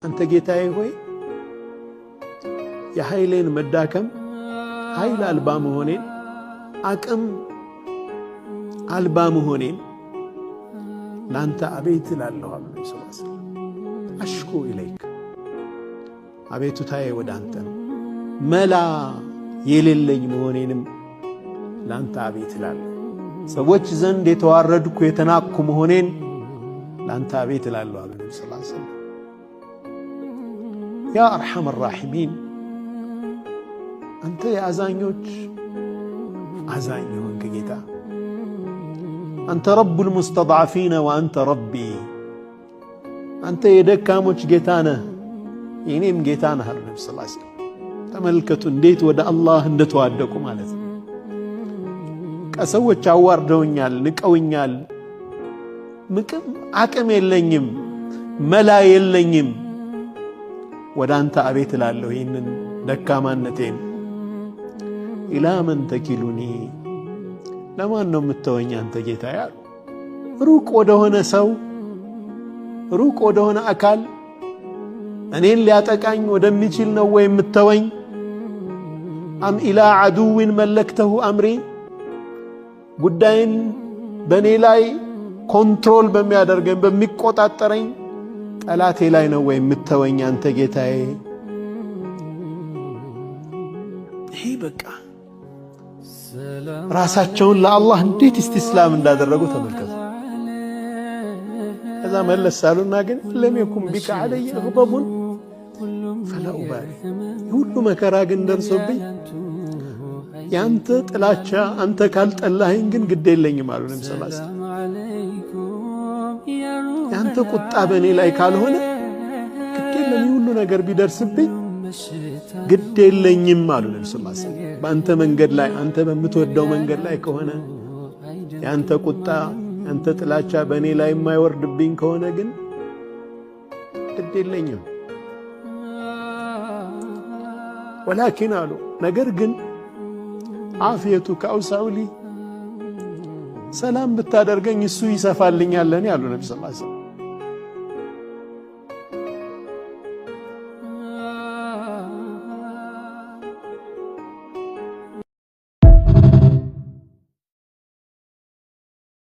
አንተ ጌታዬ ሆይ የኃይሌን መዳከም ኃይል አልባ መሆኔን አቅም አልባ መሆኔን ላንተ አቤት እላለሁ አሉ ሰለላሁ አሽኩ ኢለይክ አቤቱታዬ ወደ አንተ ነው መላ የሌለኝ መሆኔንም ላንተ አቤት እላለሁ ሰዎች ዘንድ የተዋረድኩ የተናቅኩ መሆኔን ላንተ አቤት እላለሁ አሉ ሰለላሁ ያ አርሐም الراحمين አንተ የአዛኞች አዛኝ ሆንክ ጌታ አንተ ረቡ المستضعفين وانت ربي አንተ የደካሞች ጌታ ነህ የኔም ጌታ ነህ አሉ ነብዩ ሰለላሁ ዐለይሂ ወሰለም ተመልከቱ እንዴት ወደ አላህ እንደተዋደቁ ማለት ነው ሰዎች አዋርደውኛል ንቀውኛል አቅም የለኝም መላ የለኝም ወደ አንተ አቤት እላለሁ ይህንን ደካማነቴን ኢላ መን ተኪሉኒ ለማን ነው የምትተወኝ አንተ ጌታ ያሉ ሩቅ ወደሆነ ሰው ሩቅ ወደሆነ አካል እኔን ሊያጠቃኝ ወደሚችል ነው ወይ የምትተወኝ አም ኢላ ዐዱዊን መለክተሁ አምሪ ጉዳይን በኔ ላይ ኮንትሮል በሚያደርገኝ በሚቆጣጠረኝ ጠላቴ ላይ ነው ወይ የምትተወኝ አንተ ጌታዬ ይሄ በቃ ራሳቸውን ለአላህ እንዴት ኢስቲስላም እንዳደረጉ ተመልከቱ ከዛ መለስ አሉና ግን ለም የኩን ቢከ ዐለየ ግበቡን ፈላ ኡባሊ ሁሉ መከራ ግን ደርሶብኝ ያንተ ጥላቻ አንተ ካልጠላኸኝ ግን ግድ የለኝም አሉ ነብዩ ሰለላሁ ዐለይሂ ወሰለም ያንተ ቁጣ በእኔ ላይ ካልሆነ ግድ የለኝም ሁሉ ነገር ቢደርስብኝ ግድ የለኝም አሉ ነብዩ ሰለላሁ ዐለይሂ ወሰለም በአንተ መንገድ ላይ አንተ በምትወደው መንገድ ላይ ከሆነ ያንተ ቁጣ ያንተ ጥላቻ በእኔ ላይ የማይወርድብኝ ከሆነ ግን ግድ የለኝም ወላኪን አሉ ነገር ግን አፍየቱከ አውሰዑ ሊ ሰላም ብታደርገኝ እሱ ይሰፋልኛል ለኔ አሉ ነብዩ ሰለላሁ ዐለይሂ ወሰለም